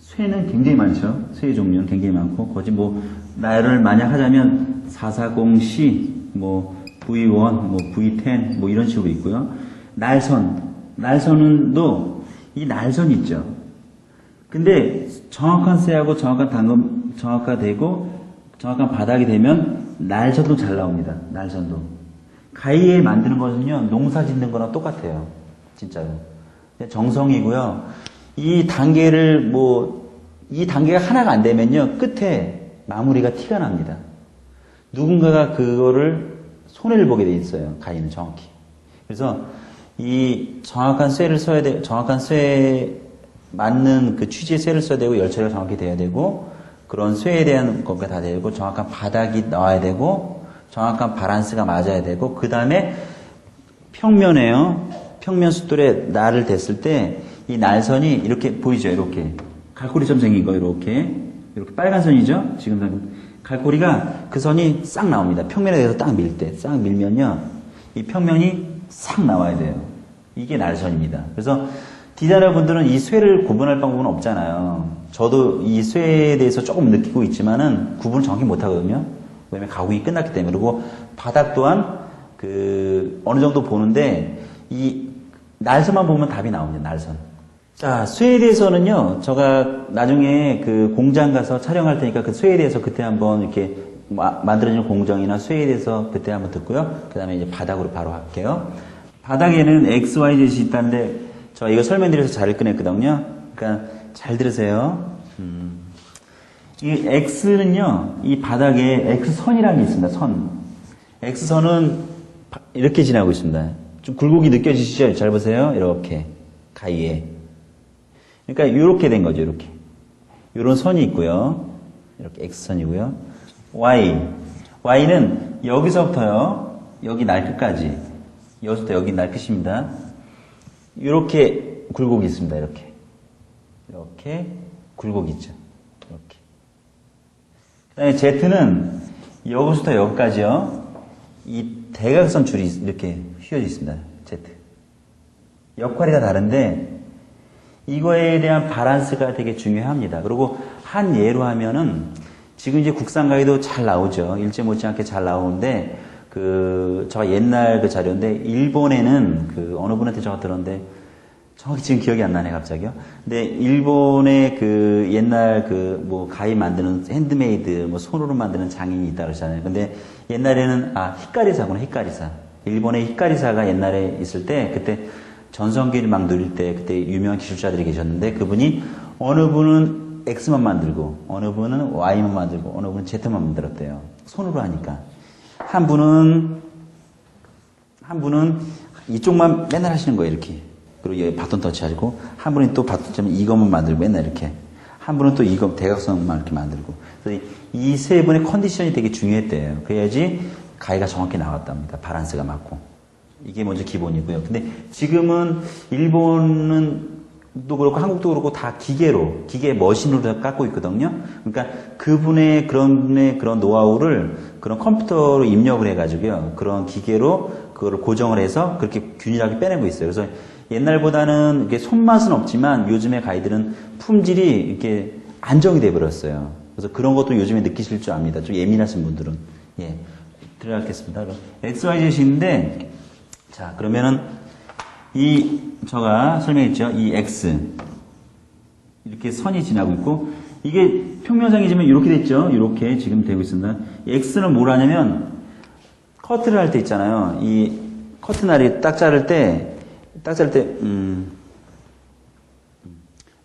쇠는 굉장히 많죠. 쇠의 종류는 굉장히 많고, 거기 뭐, 나열을 만약 하자면, 440C, 뭐, V1, 뭐, V10, 뭐, 이런 식으로 있고요. 날선도, 이 날선 있죠. 근데, 정확한 쇠하고 정확한 되고, 정확한 바닥이 되면, 날선도 잘 나옵니다. 날선도. 가위에 만드는 것은요, 농사 짓는 거랑 똑같아요. 진짜로. 정성이고요. 이 단계가 하나가 안 되면요, 끝에 마무리가 티가 납니다. 누군가가 그거를 손해를 보게 돼 있어요. 가위는 정확히. 그래서 이 정확한 쇠를 써야 돼, 정확한 쇠에 맞는 그 취지의 쇠를 써야 되고, 열처리가 정확히 돼야 되고, 그런 쇠에 대한 것가 다 되고, 정확한 바닥이 나와야 되고, 정확한 바란스가 맞아야 되고, 그 다음에 평면에요. 평면 숫돌에 날을 댔을 때, 이 날선이 이렇게 보이죠? 이렇게. 갈고리처럼 생긴 거, 이렇게. 이렇게 빨간 선이죠? 지금 갈고리가 그 선이 싹 나옵니다. 평면에 대해서 딱 밀 때. 싹 밀면요. 이 평면이 싹 나와야 돼요. 이게 날선입니다. 그래서 디자이너 분들은 이 쇠를 구분할 방법은 없잖아요. 저도 이 쇠에 대해서 조금 느끼고 있지만은 구분을 정확히 못 하거든요. 왜냐면 가공이 끝났기 때문에. 그리고 바닥 또한 어느 정도 보는데 이 날선만 보면 답이 나옵니다. 날선. 자, 쇠에 대해서는요, 제가 나중에 그 공장 가서 촬영할 테니까 그 쇠에 대해서 그때 한번 이렇게 만들어지는 공정이나 쇠에 대해서 그때 한번 듣고요. 그 다음에 이제 바닥으로 바로 할게요. 바닥에는 X, Y, Z이 있다는데, 저 이거 설명드려서 잘 꺼냈거든요. 그러니까 잘 들으세요. 이 X는요, 이 바닥에 X선이라는 게 있습니다. 선. X선은 이렇게 지나고 있습니다. 좀 굴곡이 느껴지시죠? 잘 보세요. 이렇게. 가위에. 그러니까 이렇게 된 거죠. 이렇게. 이런 선이 있고요. 이렇게 X선이고요. Y는 여기서부터요. 여기 날 끝까지. 여기서부터 여기 날 끝입니다. 이렇게 굴곡이 있습니다. 이렇게. 이렇게 굴곡이 있죠. 이렇게. 그 다음에 Z는 여기서부터 여기까지요. 이 대각선 줄이 이렇게 휘어져 있습니다. Z. 역할이 다 다른데 이거에 대한 바란스가 되게 중요합니다. 그리고 한 예로 하면은 지금 이제 국산 가위도 잘 나오죠. 일제 못지않게 잘 나오는데 제가 옛날 그 자료인데 일본에는 어느 분한테 제가 들었는데 정확히 지금 기억이 안 나네 갑자기요. 근데 일본의 옛날 뭐 가위 만드는 핸드메이드 뭐 손으로 만드는 장인이 있다 그러잖아요. 근데 옛날에는 히카리사구나. 히카리사. 일본의 히카리사가 옛날에 있을 때 그때 전성기를 막 누릴 때 그때 유명한 기술자들이 계셨는데 그분이 어느 분은 X만 만들고 어느 분은 Y만 만들고 어느 분은 Z만 만들었대요. 손으로 하니까. 한 분은 이쪽만 맨날 하시는 거예요. 이렇게. 그리고 얘 바톤 터치 하시고 한 분은 또 바톤처럼 이것만 만들고 맨날 이렇게. 한 분은 또 이거 대각선만 이렇게 만들고. 그래서 이 세 분의 컨디션이 되게 중요했대요. 그래야지 가위가 정확히 나왔답니다. 바란스가 맞고. 이게 먼저 기본이고요. 근데 지금은 일본은 또 그렇고 한국도 그렇고 다 기계 머신으로 깎고 있거든요. 그러니까 그분의 그런 노하우를 그런 컴퓨터로 입력을 해가지고요. 그런 기계로 그거를 고정을 해서 그렇게 균일하게 빼내고 있어요. 그래서 옛날보다는 이렇게 손맛은 없지만 요즘의 가위들은 품질이 이렇게 안정이 돼 버렸어요. 그래서 그런 것도 요즘에 느끼실 줄 압니다. 좀 예민하신 분들은. 예. 들어가겠습니다. XYZ인데, 자, 그러면은, 제가 설명했죠. 이 X. 이렇게 선이 지나고 있고, 이게 평면상이지만 이렇게 됐죠. 이렇게 지금 되고 있습니다. X는 뭘 하냐면, 커트를 할 때 있잖아요. 이 커트날이 딱 자를 때,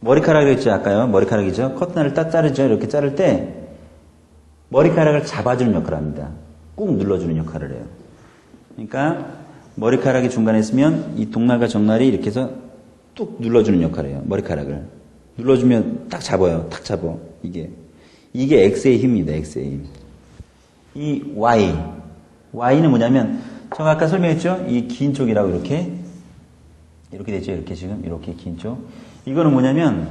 머리카락이 있죠. 아까요. 머리카락이죠. 커트날을 딱 자르죠. 이렇게 자를 때, 머리카락을 잡아주는 역할을 합니다. 꾹 눌러주는 역할을 해요. 그러니까 머리카락이 중간에 있으면 이 동날과 정날이 이렇게 해서 뚝 눌러주는 역할을 해요. 머리카락을 눌러주면 딱 잡아요. 탁 잡아. 이게 X의 힘입니다. X의 힘. 이 Y는 뭐냐면 제가 아까 설명했죠. 이 긴 쪽이라고 이렇게 됐죠. 이렇게 지금 이렇게 긴 쪽. 이거는 뭐냐면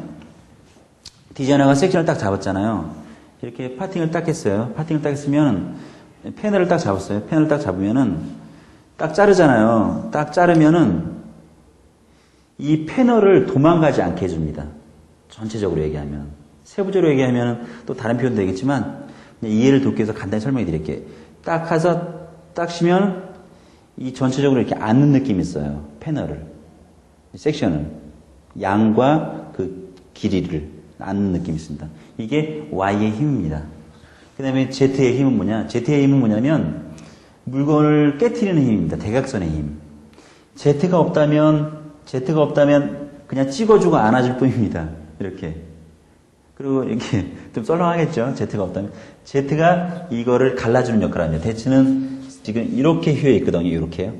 디자이너가 섹션을 딱 잡았잖아요. 이렇게 파팅을 딱 했어요. 파팅을 딱 했으면 패널을 딱 잡았어요. 패널을 딱 잡으면은 딱 자르잖아요. 딱 자르면은 이 패널을 도망가지 않게 해줍니다. 전체적으로 얘기하면. 세부적으로 얘기하면 또 다른 표현도 되겠지만, 그냥 이해를 돕기 위해서 간단히 설명해 드릴게요. 딱 가서, 딱 쉬면, 이 전체적으로 이렇게 앉는 느낌이 있어요. 패널을. 섹션을. 양과 그 길이를 앉는 느낌이 있습니다. 이게 Y의 힘입니다. 그 다음에 Z의 힘은 뭐냐? Z의 힘은 뭐냐면, 물건을 깨트리는 힘입니다. 대각선의 힘. Z가 없다면 그냥 찍어주고 안아줄 뿐입니다. 이렇게. 그리고 이렇게 좀 썰렁하겠죠? Z가 없다면. Z가 이거를 갈라주는 역할을 합니다. Z는 지금 이렇게 휘어 있거든요. 이렇게요.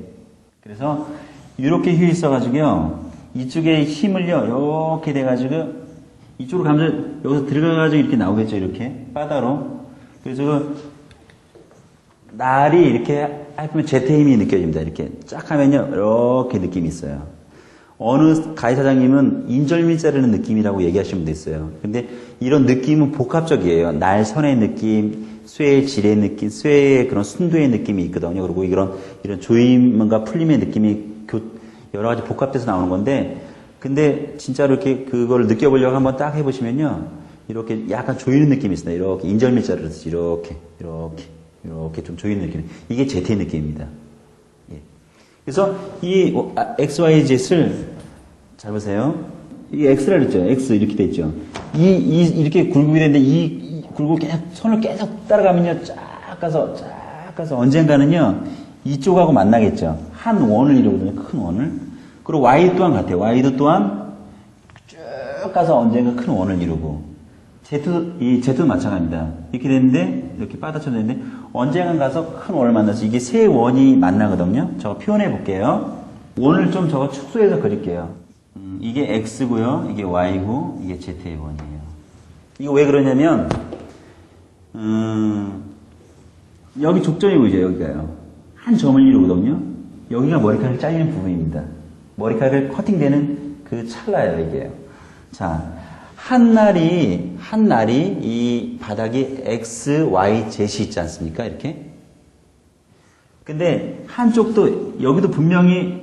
그래서 이렇게 휘어 있어가지고요. 이쪽에 힘을요. 이렇게 돼가지고 이쪽으로 가면 여기서 들어가가지고 이렇게 나오겠죠. 이렇게 바다로. 그래서 날이 이렇게 하면 Z의 힘이 느껴집니다. 이렇게 쫙 하면요. 이렇게 느낌이 있어요. 어느 가해 사장님은 인절미 자르는 느낌이라고 얘기하시는 분도 있어요. 근데 이런 느낌은 복합적이에요. 날선의 느낌, 쇠의 질의 느낌, 쇠의 그런 순도의 느낌이 있거든요. 그리고 이런 조임과 풀림의 느낌이 여러 가지 복합돼서 나오는 건데, 근데 진짜로 이렇게 그걸 느껴보려고 한번 딱 해보시면요. 이렇게 약간 조이는 느낌이 있어요. 이렇게 인절미 자르듯이 이렇게 좀 조이는 느낌. 이게 Z의 느낌입니다. 예. 그래서 이 XYZ를 잘 보세요. 이 X라 그랬죠. X 이렇게 돼 있죠. 이렇게 굴곡이 되는데 이 굴곡 계속 손을 계속 따라가면요. 쫙 가서 언젠가는요. 이쪽하고 만나겠죠. 한 원을 이루거든요. 큰 원을. 그리고 Y 또한 같아요. Y도 또한 쭉 가서 언젠가 큰 원을 이루고. Z도 마찬가지입니다. 이렇게 됐는데, 이렇게 빠다쳐 되는데, 언젠가 가서 큰 원을 만나서 이게 세 원이 만나거든요. 저거 표현해 볼게요. 원을 좀 저거 축소해서 그릴게요. 이게 X고요. 이게 Y고, 이게 Z의 원이에요. 이거 왜 그러냐면, 여기 족점이 보이죠, 여기가요. 한 점을 이루거든요. 여기가 머리카락이 잘리는 부분입니다. 머리카락을 커팅되는 그 찰나예요, 이게요. 자, 한 날이 이 바닥이 X, Y, Z이 있지 않습니까? 이렇게. 근데 한쪽도, 여기도 분명히,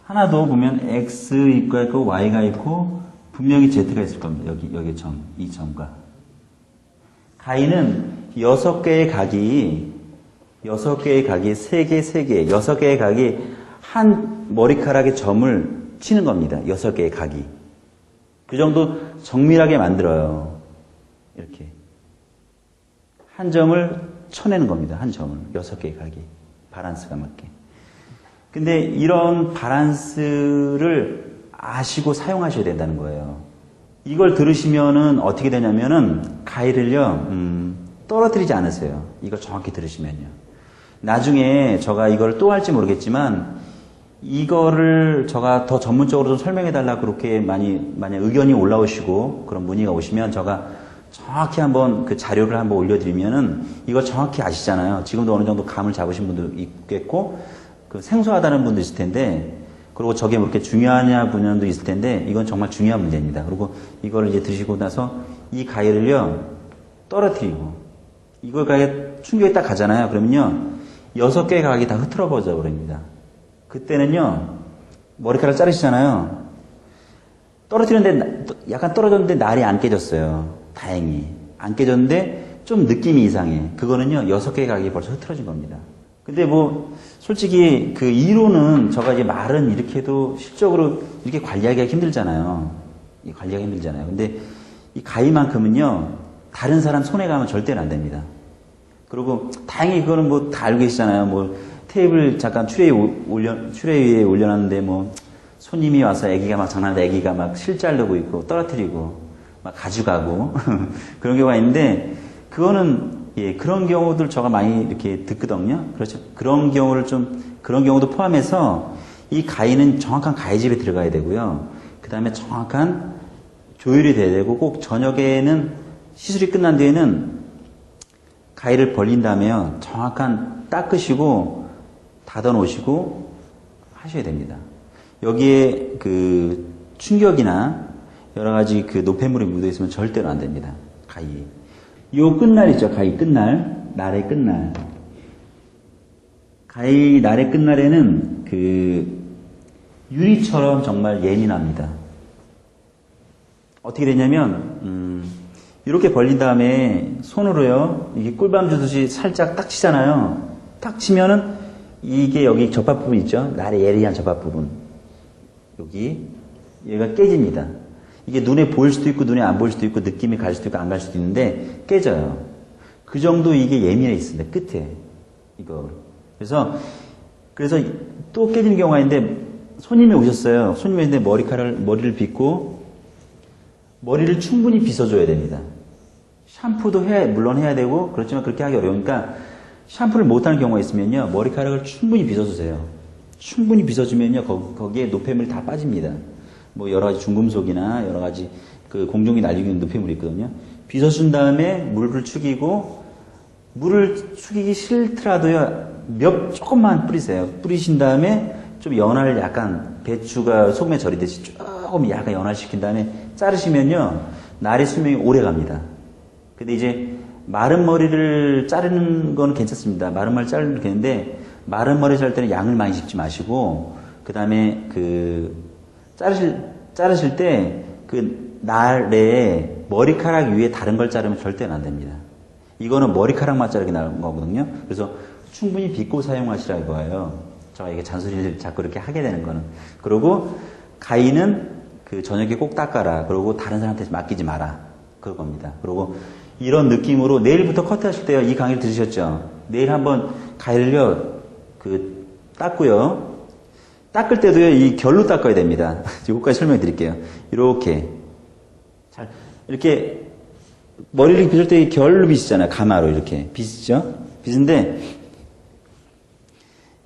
하나도 보면 X가 있고, Y가 있고, 분명히 Z가 있을 겁니다. 여기 이 점과. 가위는 6개의 각이 6개의 각이 한 머리카락의 점을 치는 겁니다. 6개의 각이. 그 정도 정밀하게 만들어요. 이렇게. 한 점을 쳐내는 겁니다. 한 점을. 6개의 각이. 바란스가 맞게. 근데 이런 바란스를 아시고 사용하셔야 된다는 거예요. 이걸 들으시면은 어떻게 되냐면은 가위를요, 떨어뜨리지 않으세요. 이걸 정확히 들으시면요. 나중에 제가 이걸 또 할지 모르겠지만 이거를 제가 더 전문적으로 좀 설명해 달라고 그렇게 만약 의견이 올라오시고 그런 문의가 오시면 제가 정확히 한번 그 자료를 한번 올려드리면은 이걸 정확히 아시잖아요. 지금도 어느 정도 감을 잡으신 분도 있겠고 그 생소하다는 분도 있을 텐데 그리고 저게 뭐 그렇게 중요하냐 분도 있을 텐데 이건 정말 중요한 문제입니다. 그리고 이거를 이제 드시고 나서 이 가위를요 떨어뜨리고 이걸 가위에 충격이 딱 가잖아요. 그러면요 6개의 각이 다 흐트러 버져 버립니다. 그때는요 머리카락 자르시잖아요. 떨어뜨리는데 약간 떨어졌는데 날이 안 깨졌어요. 다행히 안 깨졌는데 좀 느낌이 이상해. 그거는요 6개의 각이 벌써 흐트러진 겁니다. 근데 뭐 솔직히 그 이론은 저가 이제 말은 이렇게 해도 실적으로 이렇게 관리하기가 힘들잖아요. 관리하기가 힘들잖아요. 근데 이 가위만큼은요 다른 사람 손에 가면 절대로 안 됩니다. 그리고 다행히 그거는 뭐 다 알고 계시잖아요. 뭐 테이블 잠깐 트레이 위에 올려놨는데 뭐 손님이 와서 애기가 막 장난하다 애기가 막 실 자르고 있고 떨어뜨리고 막 가져가고 그런 경우가 있는데 그거는 예, 그런 경우들 제가 많이 이렇게 듣거든요. 그렇죠. 그런 경우도 포함해서 이 가위는 정확한 가위집에 들어가야 되고요. 그 다음에 정확한 조율이 돼야 되고 꼭 저녁에는 시술이 끝난 뒤에는 가위를 벌린 다음에요. 정확한 닦으시고 닫아 놓으시고 하셔야 됩니다. 여기에 그 충격이나 여러 가지 그 노폐물이 묻어 있으면 절대로 안 됩니다. 가위. 요 끝날 있죠. 가위 끝날. 날의 끝날. 가위 날의 끝날에는 유리처럼 정말 예민합니다. 어떻게 되냐면 이렇게 벌린 다음에 손으로요, 이게 꿀밤 주듯이 살짝 딱 치잖아요. 딱 치면은 이게 여기 접합 부분 있죠? 날의 예리한 접합 부분. 여기 얘가 깨집니다. 이게 눈에 보일 수도 있고 눈에 안 보일 수도 있고 느낌이 갈 수도 있고 안 갈 수도 있는데 깨져요. 그 정도 이게 예민해 있습니다. 끝에 이거. 그래서 또 깨지는 경우가 있는데 손님이 오셨어요. 손님이 오는데 머리를 빗고 머리를 충분히 빗어줘야 됩니다. 샴푸도 물론 해야 되고 그렇지만 그렇게 하기 어려우니까 샴푸를 못하는 경우가 있으면요, 머리카락을 충분히 빗어주세요. 충분히 빗어주면요, 거기에 노폐물이 다 빠집니다. 뭐 여러 가지 중금속이나 여러 가지 그 공중이 날리고 있는 노폐물이 있거든요. 빗어준 다음에 물을 축이고, 물을 축이기 싫더라도요, 조금만 뿌리세요. 뿌리신 다음에 좀 연할, 약간 배추가 소금에 절이듯이 조금 약간 연할시킨 다음에 자르시면요, 날의 수명이 오래 갑니다. 근데 이제 마른 머리를 자르는 건 괜찮습니다. 마른 머리 자르는 건 괜찮은데, 마른 머리 자를 때는 양을 많이 씹지 마시고, 그 다음에 자르실 때 그 날에 머리카락 위에 다른 걸 자르면 절대는 안 됩니다. 이거는 머리카락만 자르게 나온 거거든요. 그래서 충분히 빗고 사용하시라 이거예요. 제가 이게 잔소리를 자꾸 이렇게 하게 되는 거는. 그리고 가위는 그 저녁에 꼭 닦아라. 그리고 다른 사람한테 맡기지 마라. 그겁니다. 그리고 이런 느낌으로 내일부터 커트하실 때요, 이 강의를 들으셨죠? 내일 한번 가위를요, 닦고요. 닦을 때도요, 이 결로 닦아야 됩니다. 이것까지 설명해 드릴게요. 이렇게. 이렇게, 머리를 빗을 때 결로 빗잖아요. 가마로 이렇게. 빗죠? 빗은데,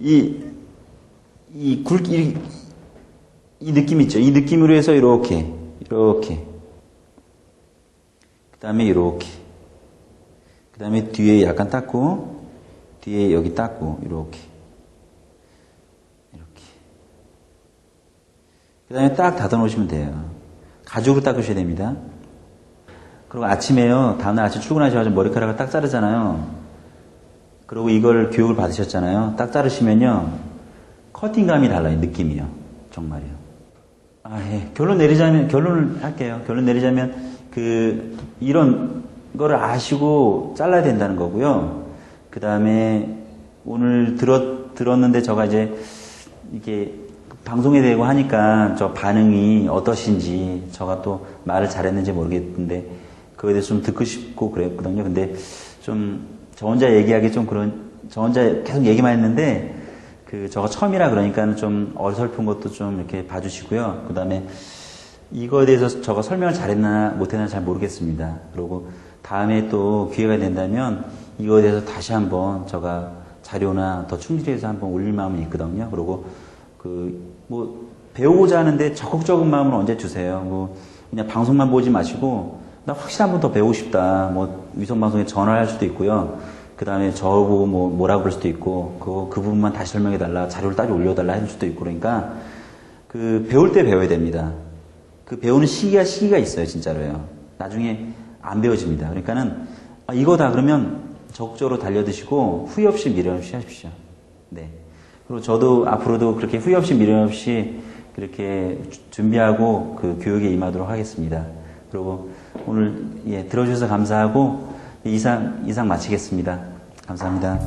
이 느낌 있죠? 이 느낌으로 해서 이렇게. 그 다음에 이렇게. 그 다음에 뒤에 약간 닦고, 뒤에 여기 닦고, 이렇게. 그 다음에 딱 닫아 놓으시면 돼요. 가죽으로 닦으셔야 됩니다. 그리고 아침에요, 다음날 아침 출근하셔가지고 머리카락을 딱 자르잖아요. 그리고 이걸 교육을 받으셨잖아요. 딱 자르시면요, 커팅감이 달라요, 느낌이요. 정말이요. 결론을 할게요. 결론 내리자면, 이런 거를 아시고 잘라야 된다는 거고요. 그 다음에 오늘 들었는데 제가 이제 이게 방송에 대고 하니까 저 반응이 어떠신지, 제가 또 말을 잘했는지 모르겠는데 그거에 대해서 좀 듣고 싶고 그랬거든요. 근데 좀 저 혼자 얘기하기 좀 저 혼자 계속 얘기만 했는데 저가 처음이라 그러니까 좀 어설픈 것도 좀 이렇게 봐주시고요. 그 다음에 이거에 대해서 제가 설명을 잘했나 못했나 잘 모르겠습니다. 그리고 다음에 또 기회가 된다면 이거에 대해서 다시 한번 제가 자료나 더 충실해서 한번 올릴 마음이 있거든요. 그리고 배우고자 하는데 적극적인 마음을 언제 주세요. 그냥 방송만 보지 마시고, 나 확실히 한 번 더 배우고 싶다. 위성방송에 전화를 할 수도 있고요. 그 다음에 저보고 뭐라고 그럴 수도 있고, 그 부분만 다시 설명해달라. 자료를 따로 올려달라 할 수도 있고, 그러니까, 배울 때 배워야 됩니다. 배우는 시기가 있어요, 진짜로요. 나중에 안 배워집니다. 그러니까는, 이거다 그러면 적극적으로 달려드시고, 후회 없이 미련 없이 하십시오. 네. 그리고 저도 앞으로도 그렇게 후회 없이 미련 없이 그렇게 준비하고 교육에 임하도록 하겠습니다. 그리고 오늘 들어주셔서 감사하고 이상 마치겠습니다. 감사합니다.